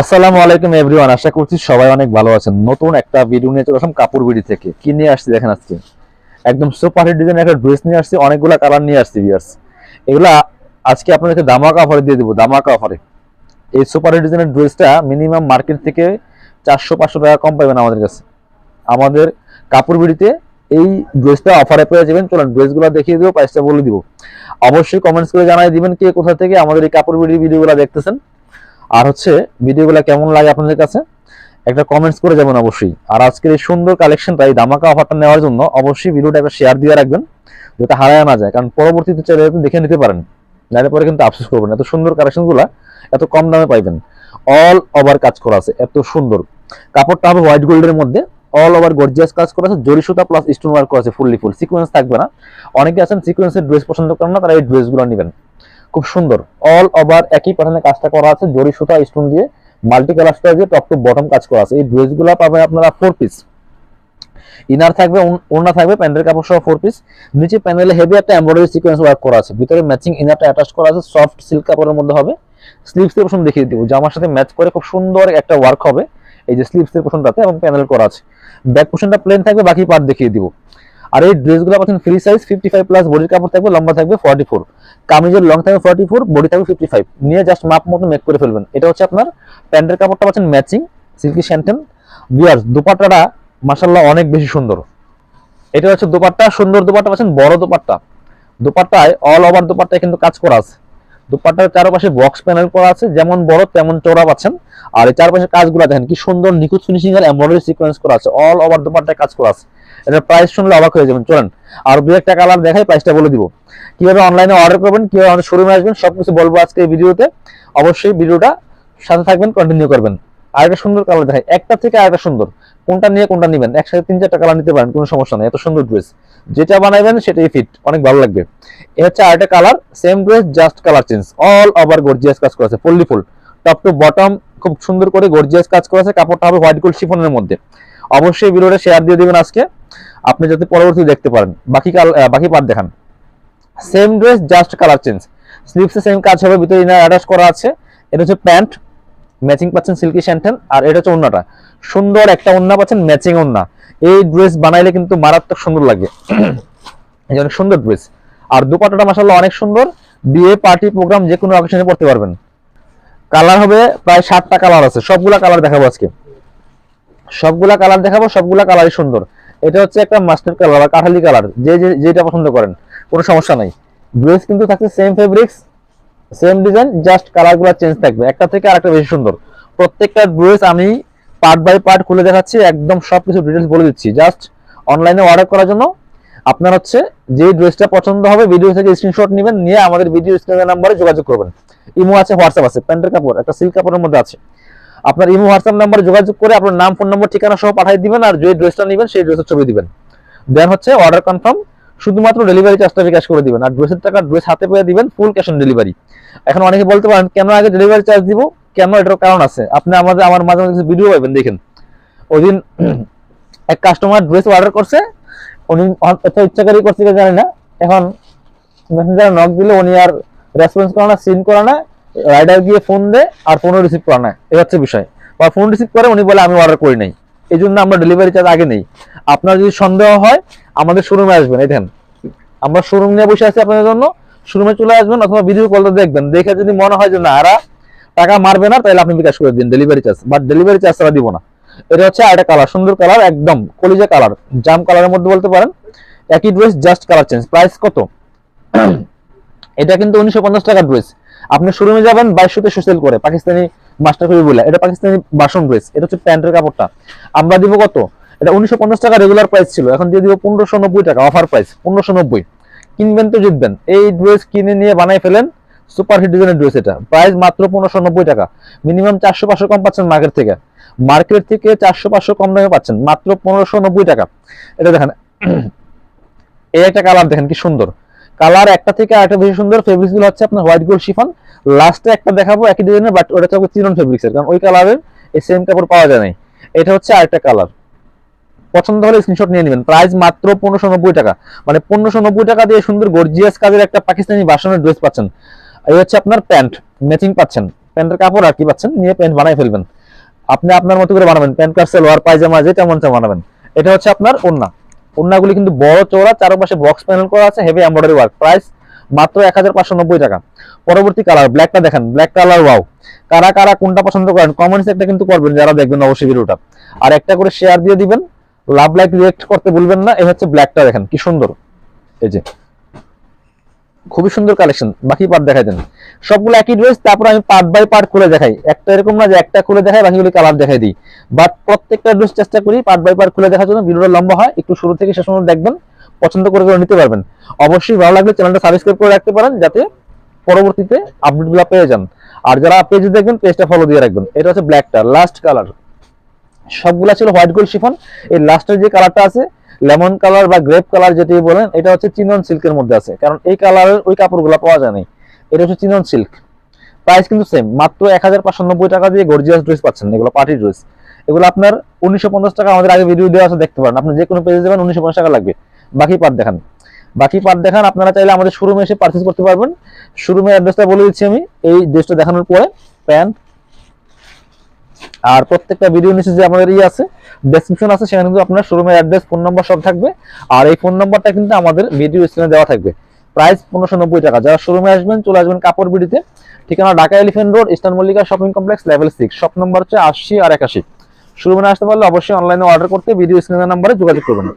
আসসালামু আলাইকুম এভরিওয়ান, আশা করছি সবাই অনেক ভালো আছেন। নতুন একটা ভিডিও নিয়ে চলে আসলাম কাপড় বিডি থেকে। কি নিয়ে আসছি দেখেন, আজকে একদম সুপার হিট ডিজাইন একটা ড্রেস নিয়ে আসছি, অনেকগুলা কালার নিয়ে আসছি ভিউয়ার্স। এগুলা আজকে আপনাদেরকে ধামাকা অফারে দিয়ে দিব, ধামাকা অফারে। এই সুপার হিট ডিজাইনের ড্রেসটা মিনিমাম মার্কেট থেকে 400-500 টাকা কম পাবেন আমাদের কাছে। আমাদের কাপড় বিডিতে এই ড্রেসটা অফারে পেয়ে যাবেন। চলেন ড্রেসগুলো দেখিয়ে দিব, প্রাইসটা বলে দিব। অবশ্যই কমেন্টস করে জানাই দিবেন কে কোথা থেকে আমাদের এই কাপড় বিডি ভিডিওগুলো দেখতেছেন, আর হচ্ছে ভিডিওগুলো কেমন লাগে আপনাদের কাছে একটা কমেন্টস করে যাবেন অবশ্যই। আর আজকের এই সুন্দর কালেকশনটা, এই ধামাকা অফারটা নেওয়ার জন্য অবশ্যই ভিডিওটা একটা শেয়ার দিয়ে রাখবেন, যাতে হারায় না যায়। কারণ পরবর্তীতে চাইলে আপনি দেখে নিতে পারেন, নাহলে পরে কিন্তু আফসোস করবেন। এত সুন্দর কালেকশনগুলো এত কম দামে পাইবেন। অল ওভার কাজ করা আছে, এত সুন্দর। কাপড়টা হবে হোয়াইট গোল্ডের মধ্যে, অল ওভার গর্জিয়াস কাজ করা আছে, জরি সুতা প্লাস স্টোন ওয়ার্ক করা আছে, ফুললি ফুল সিকোয়েন্স থাকবে না। অনেকে আছেন সিকোয়েন্সের ড্রেস পছন্দ করেন না, তারা এই ড্রেসগুলো নেবেন। খুব সুন্দর অল ওভার একই প্যাটার্নে কাজটা করা আছে, জরি সুতা স্টোন দিয়ে মাল্টি কালার স্টাইল দিয়ে টপ টু বটম কাজ করা আছে। এই ড্রেসগুলো পাবেন আপনারা 4 পিস, ইনার থাকবে, ওড়না থাকবে, প্যান্টের কাপড় সহ 4 পিস। নিচে প্যানেলে হেভি একটা এমব্রয়ডারি সিকোয়েন্স ওয়ার্ক করা আছে, ভিতরে ম্যাচিং ইনারটা অ্যাটাচ করা আছে, সফট সিল্ক কাপড়ের মধ্যে হবে। স্লিভসের পোর্শন দেখিয়ে দিব, জামার সাথে ম্যাচ করে খুব সুন্দর একটা ওয়ার্ক হবে এই যে স্লিভসের পোর্শনটাতে, এবং প্যানেল করা আছে। ব্যাক পোর্শনটা প্লেন থাকবে, বাকি পার্ট দেখিয়ে দিব। আর এই ড্রেসগুলো পাচ্ছেন ফ্রি সাইজ, 55 প্লাস বডির কাপড় থাকবে, লম্বা থাকবে 44, কামিজের লং থাকবে 44, বডি থাকবে 55, নিয়ে জাস্ট মাপ মতো মেক করে ফেলবেন। এটা হচ্ছে আপনার প্যান্টের কাপড়টা পাচ্ছেন ম্যাচিং সিল্কি শ্যান্টেন। ভিউয়ার্স দুপাট্টাটা মাশাআল্লাহ অনেক বেশি সুন্দর। এটা হচ্ছে দোপাট্টা, সুন্দর দোপাট্টা পাচ্ছেন, বড় দোপাট্টা। দোপাট্টায় অল ওভার দোপাট্টায় কিন্তু কাজ করা আছে। দোপাট্টার চারপাশে বক্স প্যানেল করা আছে, যেমন বড় তেমন চওড়া পাচ্ছেন। আর এই চারপাশে কাজগুলো দেখেন কি সুন্দর, নিখুঁত ফিনিশিং আর এমব্রয়ডারি সিকোয়েন্স করা আছে, অল ওভার দোপাট্টায় কাজ করা আছে। এটার প্রাইস শুনলে অবাক হয়ে যাবেন। চলেন আর দু একটা কালার দেখাই, প্রাইসটা বলে দিব। কিভাবে অনলাইনে অর্ডার করবেন, কিভাবে আমাদের শোরুমে আসবেন, সবকিছু বলবো আজকে এই ভিডিওতে। অবশ্যই ভিডিওটা সাথে থাকবেন, কন্টিনিউ করবেন। আরেকটা সুন্দর কালার দেখাই, একটা থেকে আরেকটা সুন্দর। কোনটা নিয়ে কোনটা নিবেন, একসাথে 3-4টা কালার নিতে পারেন, কোনো সমস্যা নেই। এত সুন্দর ড্রেস, যেটা বানাইবেন সেটাই ফিট, অনেক ভালো লাগবে। এ হচ্ছে আরেকটা colour, same dress just colour change. All over gorgeous কাজ করা আছে, fully full top to bottom খুব সুন্দর করে গর্জিয়াস কাজ করা আছে। কাপড়টা হবে হোয়াইট গোল্ড শিফনের মধ্যে। অবশ্যই ভিডিওটা শেয়ার দিয়ে দিবেন আজকে, আপনি যাতে পরবর্তী দেখতে পারেন। বাকি পার্ট দেখান। Same dress just colour change, স্লিভসে সেম কাজ হবে, ভিতরে ইনার অ্যাটাচ করা আছে। এটা হচ্ছে প্যান্ট, ম্যাচিং পাচ্ছেন সিল্কি শ্যান্টেন। আর এটা হচ্ছে ওন্নাটা, সুন্দর একটা ওন্না পাচ্ছেন, ম্যাচিং ওন্না। এই ড্রেস বানাইলে কিন্তু মারাত্মক সুন্দর লাগবে, এই অনেক সুন্দর ড্রেস। আর দুপাট্টাটা মাশাআল্লাহ অনেক সুন্দর, বিয়ে পার্টি প্রোগ্রাম যে কোনো অকেশনে পড়তে পারবেন। কালার হবে প্রায় 7টা কালার আছে, সবগুলা কালার দেখাবো আজকে, সবগুলা কালার দেখাবো, সবগুলা কালারই সুন্দর। এটা হচ্ছে একটা মাস্টার্ড কালার বা কাঠালি কালার, যেটা পছন্দ করেন কোনো সমস্যা নাই। ড্রেস কিন্তু থাকছে same fabrics, same design, just কালারগুলো চেঞ্জ থাকবে, একটা থেকে আরেকটা বেশি সুন্দর। প্রত্যেকটা ড্রেস আমি পার্ট বাই পার্ট খুলে দেখাচ্ছি, একদম সবকিছু ডিটেলস বলে দিচ্ছি। জাস্ট অনলাইনে অর্ডার করার জন্য আপনার হচ্ছে যে ড্রেসটা পছন্দ হবে ভিডিও থেকে স্ক্রিনশট নেবেন, নিয়ে আমাদের ভিডিও স্ক্রিনের নাম্বারে যোগাযোগ করবেন। ইমো আছে, হোয়াটসঅ্যাপ আছে, প্যান্টের কাপড় একটা সিল্ক কাপড়ের মধ্যে আছে। আপনার ইমো হোয়াটসঅ্যাপ নাম্বারে যোগাযোগ করে আপনার নাম, ফোন নম্বর, ঠিকানা সহ পাঠিয়ে দিবেন, আর যে ড্রেসটা নেবেন সেই ড্রেসের ছবি দিবেন। দেন হচ্ছে অর্ডার কনফার্ম, শুধুমাত্র ডেলিভারি চার্জটা ক্যাশ করে দিবেন, আর ড্রেসের টাকা ড্রেস হাতে পেয়ে দিবেন, ফুল ক্যাশ অন ডেলিভারি। এখন অনেকে বলতে পারেন কেন আগে ডেলিভারি চার্জ দিব, কেন, এটার কারণ আছে। আপনি আমার মাঝে মাঝে কিছু ভিডিও পাবেন, দেখেন ওই দিন এক কাস্টমার ড্রেস অর্ডার করছে, উনি এত ইচ্ছাকারী করছে জানি না, এখন মেসেঞ্জারে নক দিলে উনি আর রেসপন্স করে না, সিন করে না, রাইডার গিয়ে ফোন দেয় আর ফোনও রিসিভ করে না, এই হচ্ছে বিষয়। বা ফোন রিসিভ করে উনি বলে আমি অর্ডার করি নাই, এই জন্য আমরা ডেলিভারি চার্জ আগে নেই। আপনার যদি সন্দেহ হয় আমাদের শোরুমে আসবেন, এই দেখেন আমরা শোরুম নিয়ে বসে আছি আপনাদের জন্য। শোরুমে চলে আসবেন, অথবা ভিডিও কলটা দেখবেন, দেখে যদি মনে হয় যে না এরা টাকা মারবে না, তাহলে আপনি বিকাশ করে দিন delivery charge, but delivery charge তারা দিব না। এটা হচ্ছে আরেকটা কালার, সুন্দর কালার, একদম কলিজা কালার, জাম কালারের মধ্যে বলতে পারেন। একই dress just colour change. Price কত? এটা কিন্তু 1950 টাকার ড্রেস। আপনি শোরুমে যাবেন 2200 সেল করে, পাকিস্তানি মাস্টার কবি বলে, এটা পাকিস্তানি বাসন ড্রেস। এটা হচ্ছে প্যান্টের কাপড়টা, আমরা দিব কত? এটা 1950 টাকা রেগুলার প্রাইস ছিল, এখন দিয়ে দিব 1590 টাকা, অফার প্রাইস 1590। কিনবেন তো জিতবেন, এই ড্রেস কিনে নিয়ে বানাই ফেলেন। সুপার হিট ডিজাইনের ড্রেস, এটা প্রাইস মাত্র 1590 টাকা। মিনিমাম 400-500 কম পাচ্ছেন মার্কেট থেকে, 400-500 কম দামে পাচ্ছেন মাত্র 1590 টাকা। এটা দেখেন, এই একটা কালার দেখেন কি সুন্দর কালার, একটা থেকে আরেকটা বেশি সুন্দর। ফেব্রিক্স গুলো হচ্ছে আপনার হোয়াইট গোল্ড শিফন। লাস্টে একটা দেখাবো একই ডিজাইনের, বাট ওটা হচ্ছে চিনন ফেব্রিক্সের, কারণ ওই কালারের এই সেম কাপড় পাওয়া যায় না। এটা হচ্ছে আরেকটা কালার, পছন্দ হলে স্ক্রিনশট নিয়ে নেবেন। প্রাইস মাত্র 1590 টাকা, মানে 1590 টাকা দিয়ে সুন্দর গর্জিয়াস কাজের একটা পাকিস্তানি বাসনের ড্রেস পাচ্ছেন। এই হচ্ছে আপনার প্যান্ট, ম্যাচিং পাচ্ছেন, প্যান্টের কাপড় আর কি পাচ্ছেন, নিয়ে প্যান্ট বানাই ফেলবেন। আপনি আপনার মতো করে বানাবেন, প্যান্ট কাট সালোয়ার পায়জামা যেটা মন চায় বানাবেন। এটা হচ্ছে আপনার ওড়না। ওড়নাগুলি কিন্তু বড় চওড়া, চারপাশে বক্স প্যানেল করা আছে, হেভি এমব্রয়ডারি ওয়ার্ক। প্রাইস মাত্র 1590 টাকা। পরবর্তী কালার ব্ল্যাকটা দেখেন, ব্ল্যাক কালার। ওয়াও, কারা কারা কোনটা পছন্দ করেন কমেন্টস একটা কিন্তু করবেন যারা দেখবেন অবশ্যই ভিডিওটা, আর একটা করে শেয়ার দিয়ে দিবেন। লাভ লাইক রিয়েক্ট করতে ভুলবেন না। এই হচ্ছে ব্ল্যাকটা, দেখেন কি সুন্দর, এই যে খুবই সুন্দর কালেকশন। বাকি পার্ট দেখাই দেন, সবগুলো একই ড্রেস, তারপর আমি পার্ট বাই পার্ট খুলে দেখাই। একটা এরকম না যে একটা খুলে দেখাই বাকিগুলি কালার দেখাই দিই, বাট প্রত্যেকটা ড্রেস চেষ্টা করি পার্ট বাই পার্ট খুলে দেখার জন্য। ভিডিওটা লম্বা হয়, একটু শুরু থেকে শেষ পর্যন্ত দেখবেন, পছন্দ করে করে নিতে পারবেন। অবশ্যই ভালো লাগলে চ্যানেলটা সাবস্ক্রাইব করে রাখতে পারেন, যাতে পরবর্তীতে আপডেটগুলো পেয়ে যান। আর যারা পেজে দেখবেন পেজটা ফলো দিয়ে রাখবেন। এটা হচ্ছে ব্ল্যাকটা, লাস্ট কালার। সবগুলা ছিল হোয়াইট গোল্ড শিফন। এই লাস্টের যে কালারটা আছে লেমন কালার বা গ্রেপ কালার যেটি বলেন, এটা হচ্ছে চিনন সিল্কের মধ্যে আছে, কারণ এই কালারের ওই কাপড়গুলো পাওয়া যায় নাই। এটা হচ্ছে চিনন সিল্ক। প্রাইস কিন্তু সেম, মাত্র 1590 টাকা দিয়ে গর্জিয়াস ড্রেস পাচ্ছেন। এগুলো পার্টি ড্রেস, এগুলো আপনার 1950 টাকা। আমাদের আগে ভিডিও দেওয়া আছে, দেখতে পারেন। আপনি যে কোনো পেজে যাবেন 1950 টাকা লাগবে। বাকি পার্ট দেখান, বাকি পার্ট দেখান। আপনারা চাইলে আমাদের শোরুমে এসে পারচেজ করতে পারবেন। শোরুমের অ্যাড্রেসটা বলে দিচ্ছি আমি এই ড্রেসটা দেখানোর পরে। প্যান্ট আর প্রত্যেকটা ভিডিও নিচে যে আমাদের আছে ডেসক্রিপশন আছে, সেখানে কিন্তু আপনার শোরুমের অ্যাড্রেস, ফোন নাম্বার সব থাকবে। আর এই ফোন নাম্বারটা কিন্তু আমাদের ভিডিও স্ক্রিনে দেওয়া থাকবে। প্রাইস 1590 টাকা। যারা শোরুমে আসবেন চলে আসবেন কাপড় বিডিতে। ঠিকানা Dhaka elephant road, eastern Mallika shopping complex, level 6, shop number হচ্ছে 80 আর 81। শোরুমে আসতে পারলে অবশ্যই অনলাইনে অর্ডার করতে ভিডিও স্ক্রিনের নাম্বারে যোগাযোগ করবেন।